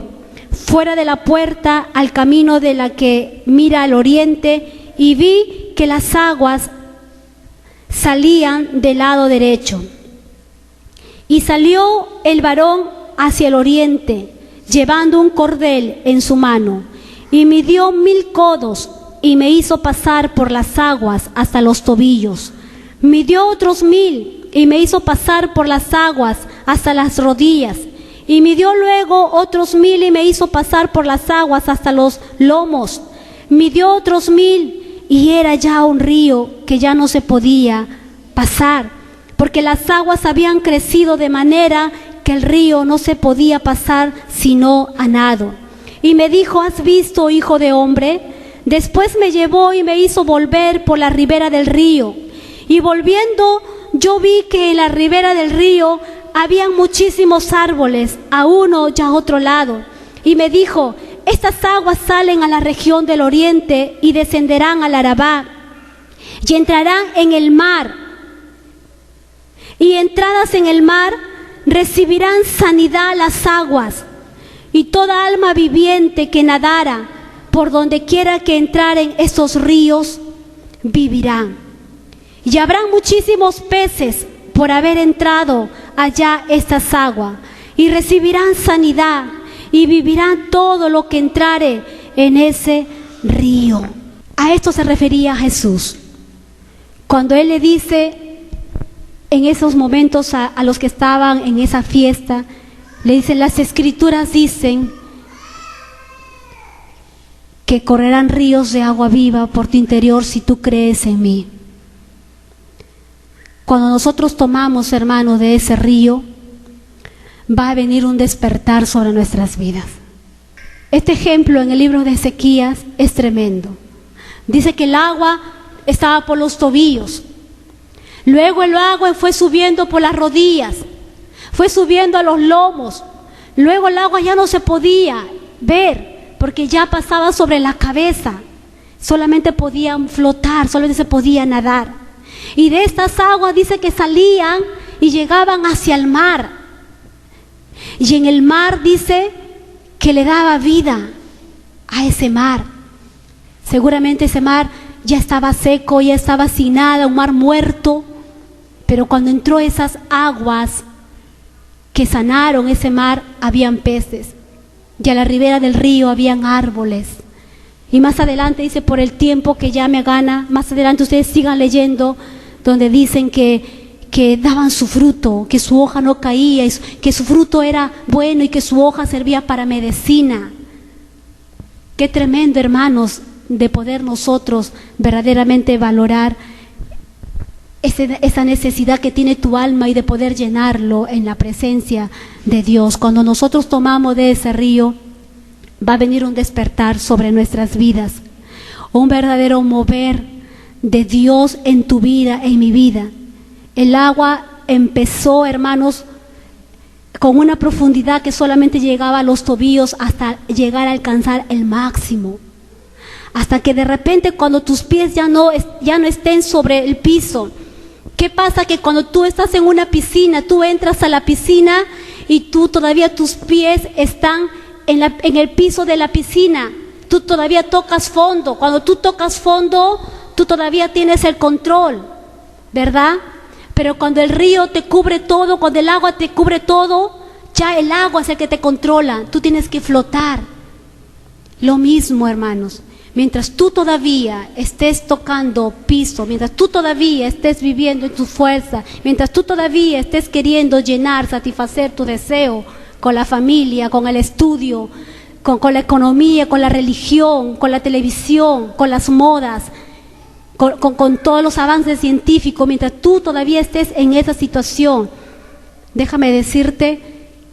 fuera de la puerta al camino de la que mira al oriente, y vi que las aguas salían del lado derecho. Y salió el varón hacia el oriente, llevando un cordel en su mano, y midió 1000 codos, y me hizo pasar por las aguas hasta los tobillos. Midió otros 1000, y me hizo pasar por las aguas hasta las rodillas. Y midió luego otros 1000, y me hizo pasar por las aguas hasta los lomos. Midió otros 1000, y era ya un río que ya no se podía pasar, porque las aguas habían crecido de manera que el río no se podía pasar sino a nado. Y me dijo, ¿has visto, hijo de hombre? Después me llevó y me hizo volver por la ribera del río. Y volviendo, yo vi que en la ribera del río habían muchísimos árboles, a uno y a otro lado. Y me dijo, estas aguas salen a la región del oriente y descenderán al Arabá, y entrarán en el mar. Y entradas en el mar, recibirán sanidad las aguas, y toda alma viviente que nadara por donde quiera que entraren esos ríos, vivirán. Y habrán muchísimos peces por haber entrado allá estas aguas, y recibirán sanidad, y vivirán todo lo que entrare en ese río. A esto se refería Jesús, cuando Él le dice en esos momentos a los que estaban en esa fiesta, le dicen, las Escrituras dicen que correrán ríos de agua viva por tu interior si tú crees en mí. Cuando nosotros tomamos, hermanos, de ese río, va a venir un despertar sobre nuestras vidas. Este ejemplo en el libro de Ezequías es tremendo. Dice que el agua estaba por los tobillos. Luego el agua fue subiendo por las rodillas, fue subiendo a los lomos. Luego el agua ya no se podía, ver, porque ya pasaba sobre la cabeza. Solamente podían flotar, solamente se podía nadar. Y de estas aguas dice que salían y llegaban hacia el mar. Y en el mar dice que le daba vida a ese mar. Seguramente ese mar ya estaba seco, ya estaba sin nada, un mar muerto. Pero cuando entró esas aguas que sanaron ese mar, habían peces. Y a la ribera del río habían árboles. Y más adelante dice, por el tiempo que ya me gana, más adelante ustedes sigan leyendo, donde dicen que daban su fruto, que su hoja no caía, que su fruto era bueno y que su hoja servía para medicina. Qué tremendo, hermanos, de poder nosotros verdaderamente valorar esa necesidad que tiene tu alma y de poder llenarlo en la presencia de Dios. Cuando nosotros tomamos de ese río, va a venir un despertar sobre nuestras vidas, un verdadero mover de Dios en tu vida, en mi vida. El agua empezó, hermanos, con una profundidad que solamente llegaba a los tobillos hasta llegar a alcanzar el máximo. Hasta que de repente cuando tus pies ya no estén sobre el piso. ¿Qué pasa? Que cuando tú estás en una piscina, tú entras a la piscina y tú todavía tus pies están en el piso de la piscina. Tú todavía tocas fondo. Cuando tú tocas fondo, tú todavía tienes el control, ¿verdad? Pero cuando el río te cubre todo, cuando el agua te cubre todo, ya el agua es el que te controla. Tú tienes que flotar. Lo mismo, hermanos. Mientras tú todavía estés tocando piso, mientras tú todavía estés viviendo en tu fuerza, mientras tú todavía estés queriendo llenar, satisfacer tu deseo con la familia, con el estudio, con la economía, con la religión, con la televisión, con las modas, con todos los avances científicos, mientras tú todavía estés en esa situación, déjame decirte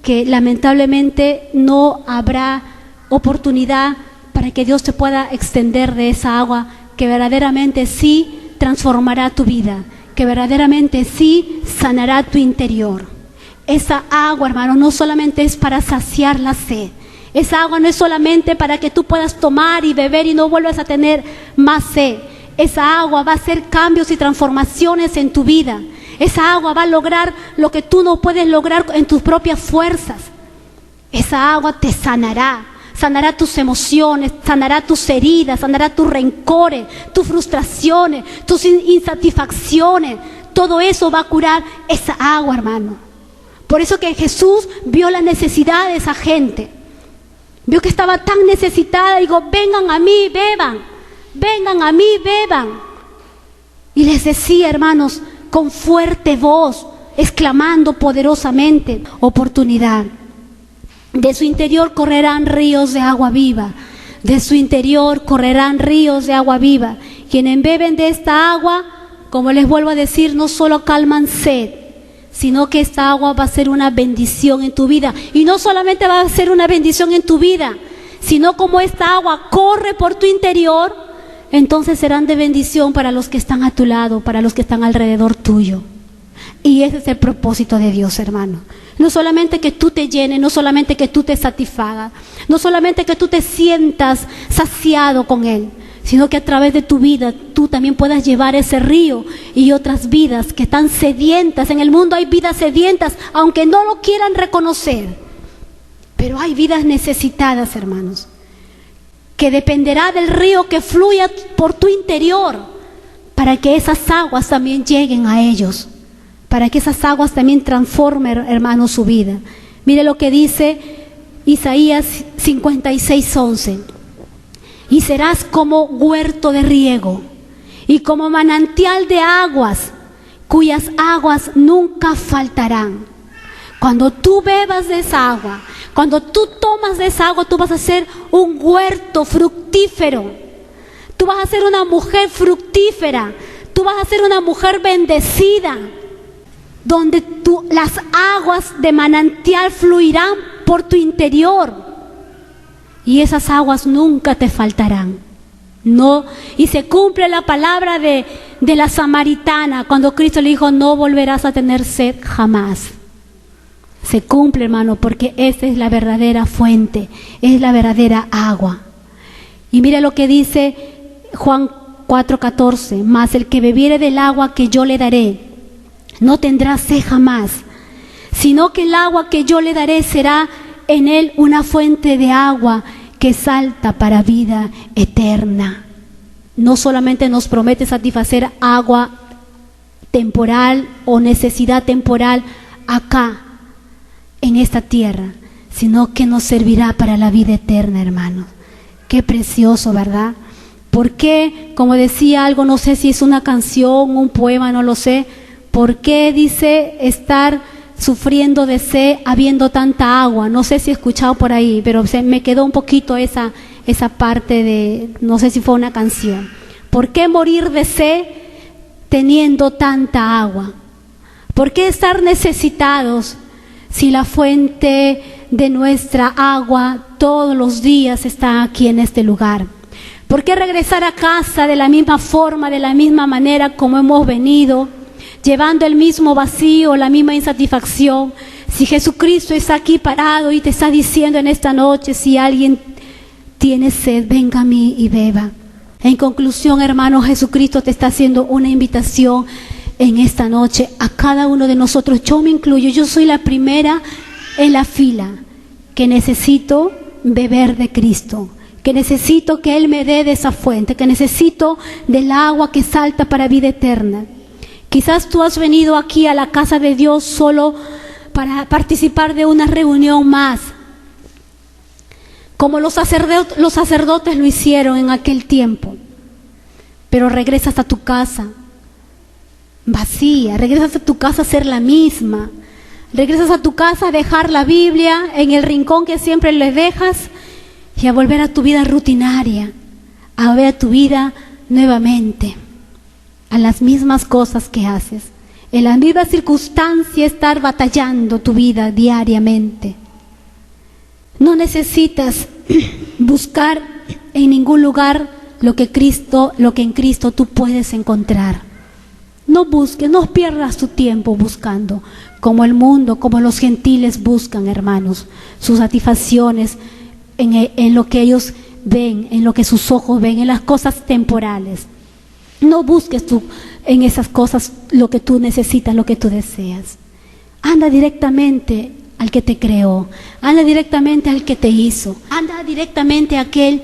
que lamentablemente no habrá oportunidad para que Dios te pueda extender de esa agua que verdaderamente sí transformará tu vida, que verdaderamente sí sanará tu interior. Esa agua, hermano, no solamente es para saciar la sed. Esa agua no es solamente para que tú puedas tomar y beber y no vuelvas a tener más sed. Esa agua va a hacer cambios y transformaciones en tu vida. Esa agua va a lograr lo que tú no puedes lograr en tus propias fuerzas. Esa agua te sanará. Sanará tus emociones, sanará tus heridas, sanará tus rencores, tus frustraciones, tus insatisfacciones. Todo eso va a curar esa agua, hermano. Por eso que Jesús vio la necesidad de esa gente. Vio que estaba tan necesitada y dijo, vengan a mí, beban. Vengan a mí, beban. Y les decía, hermanos, con fuerte voz, exclamando poderosamente, oportunidad. De su interior correrán ríos de agua viva. De su interior correrán ríos de agua viva. Quienes beben de esta agua, como les vuelvo a decir, no solo calman sed, sino que esta agua va a ser una bendición en tu vida. Y no solamente va a ser una bendición en tu vida, sino como esta agua corre por tu interior, entonces serán de bendición para los que están a tu lado, para los que están alrededor tuyo. Y ese es el propósito de Dios, hermano. No solamente que tú te llenes, no solamente que tú te satisfagas, no solamente que tú te sientas saciado con Él, sino que a través de tu vida tú también puedas llevar ese río y otras vidas que están sedientas. En el mundo hay vidas sedientas, aunque no lo quieran reconocer. Pero hay vidas necesitadas, hermanos, que dependerá del río que fluya por tu interior para que esas aguas también lleguen a ellos. Para que esas aguas también transformen, hermanos, su vida. Mire lo que dice Isaías 56:11. Y serás como huerto de riego y como manantial de aguas, cuyas aguas nunca faltarán. Cuando tú bebas de esa agua, cuando tú tomas de esa agua, tú vas a ser un huerto fructífero. Tú vas a ser una mujer fructífera. Tú vas a ser una mujer bendecida, donde las aguas de manantial fluirán por tu interior y esas aguas nunca te faltarán. No, y se cumple la palabra de la samaritana cuando Cristo le dijo, no volverás a tener sed jamás. se cumple, hermano, porque esa es la verdadera fuente, es la verdadera agua. Y mira lo que dice Juan 4:14, mas el que bebiere del agua que yo le daré, no tendrá sed jamás, sino que el agua que yo le daré será en él una fuente de agua que salta para vida eterna. No solamente nos promete satisfacer agua temporal o necesidad temporal acá, en esta tierra, sino que nos servirá para la vida eterna, hermanos. Qué precioso, ¿verdad? ¿Por qué? Como decía algo, no sé si es una canción, un poema, no lo sé. ¿Por qué dice estar sufriendo de sed habiendo tanta agua? No sé si he escuchado por ahí, pero me quedó un poquito esa parte de, no sé si fue una canción. ¿Por qué morir de sed teniendo tanta agua? ¿Por qué estar necesitados si la fuente de nuestra agua todos los días está aquí en este lugar? ¿Por qué regresar a casa de la misma forma, de la misma manera como hemos venido, llevando el mismo vacío, la misma insatisfacción? Si Jesucristo está aquí parado y te está diciendo en esta noche, si alguien tiene sed, venga a mí y beba. En conclusión, hermano, Jesucristo te está haciendo una invitación en esta noche a cada uno de nosotros. Yo me incluyo, yo soy la primera en la fila que necesito beber de Cristo, que necesito que Él me dé de esa fuente, que necesito del agua que salta para vida eterna. Quizás tú has venido aquí a la casa de Dios solo para participar de una reunión más, como los sacerdotes lo hicieron en aquel tiempo, pero regresas a tu casa vacía, regresas a tu casa a ser la misma, regresas a tu casa a dejar la Biblia en el rincón que siempre le dejas y a volver a tu vida rutinaria, a ver a tu vida nuevamente, a las mismas cosas que haces, en la misma circunstancia estar batallando tu vida diariamente. No necesitas buscar en ningún lugar lo que en Cristo tú puedes encontrar. No busques, no pierdas tu tiempo buscando, como el mundo, como los gentiles buscan, hermanos, sus satisfacciones en lo que ellos ven, en lo que sus ojos ven, en las cosas temporales. No busques tú en esas cosas lo que tú necesitas, lo que tú deseas. Anda directamente al que te creó, anda directamente al que te hizo, anda directamente a aquel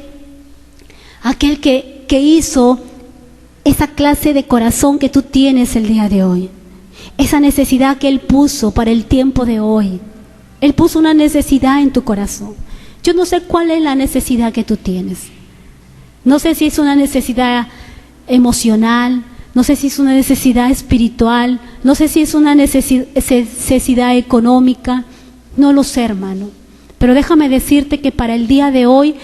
que hizo esa clase de corazón que tú tienes el día de hoy, esa necesidad que Él puso para el tiempo de hoy. Él puso una necesidad en tu corazón. Yo no sé cuál es la necesidad que tú tienes. No sé si es una necesidad emocional, no sé si es una necesidad espiritual, no sé si es una necesidad económica, no lo sé, hermano. Pero déjame decirte que para el día de hoy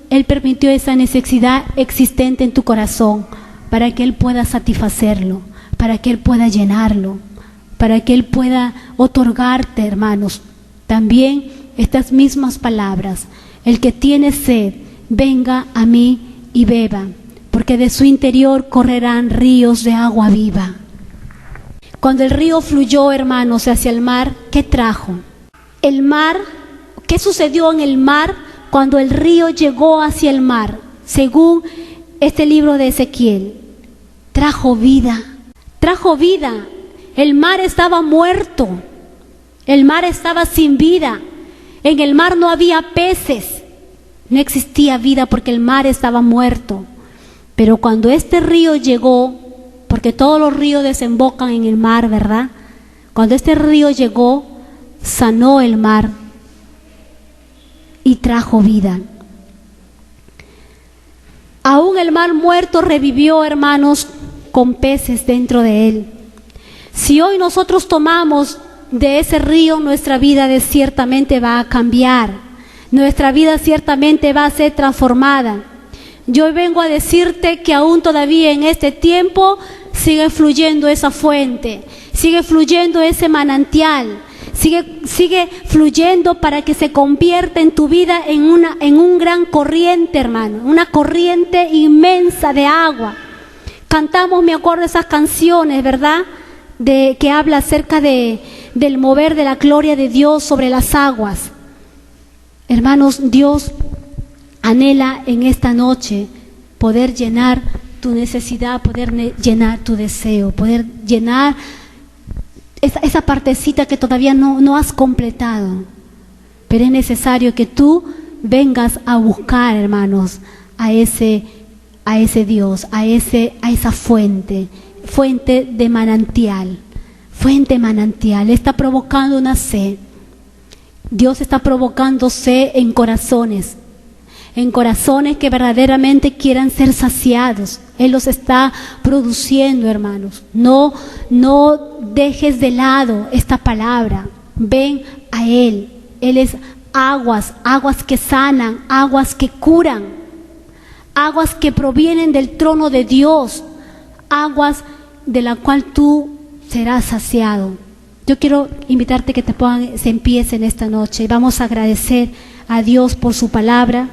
Él permitió esa necesidad existente en tu corazón para que Él pueda satisfacerlo, para que Él pueda llenarlo, para que Él pueda otorgarte, hermanos, también estas mismas palabras: el que tiene sed, venga a mí y beba, porque de su interior correrán ríos de agua viva. Cuando el río fluyó, hermanos, hacia el mar, ¿qué trajo? El mar, ¿qué sucedió en el mar cuando el río llegó hacia el mar? Según este libro de Ezequiel, trajo vida, trajo vida. El mar estaba muerto, el mar estaba sin vida, en el mar no había peces, no existía vida porque el mar estaba muerto. Pero cuando este río llegó, porque todos los ríos desembocan en el mar, ¿verdad? Cuando este río llegó, sanó el mar y trajo vida. Aún el mar muerto revivió, hermanos, con peces dentro de él. Si hoy nosotros tomamos de ese río, nuestra vida ciertamente va a cambiar, nuestra vida ciertamente va a ser transformada. Yo vengo a decirte que aún todavía en este tiempo sigue fluyendo esa fuente, sigue fluyendo ese manantial, sigue fluyendo para que se convierta en tu vida en un gran corriente, hermano, una corriente inmensa de agua. Cantamos, me acuerdo, esas canciones, ¿verdad? que habla acerca del mover de la gloria de Dios sobre las aguas. Hermanos, Dios anhela en esta noche poder llenar tu necesidad, poder llenar tu deseo, poder llenar esa partecita que todavía no has completado. Pero es necesario que tú vengas a buscar, hermanos, a ese Dios, a esa fuente de manantial. Está provocando una sed. Dios está provocando sed en corazones que verdaderamente quieran ser saciados. Él los está produciendo, hermanos. No dejes de lado esta palabra. Ven a Él. Él es aguas que sanan, aguas que curan, aguas que provienen del trono de Dios, aguas de la cual tú serás saciado. Yo quiero invitarte que se empiecen esta noche. Vamos a agradecer a Dios por su palabra.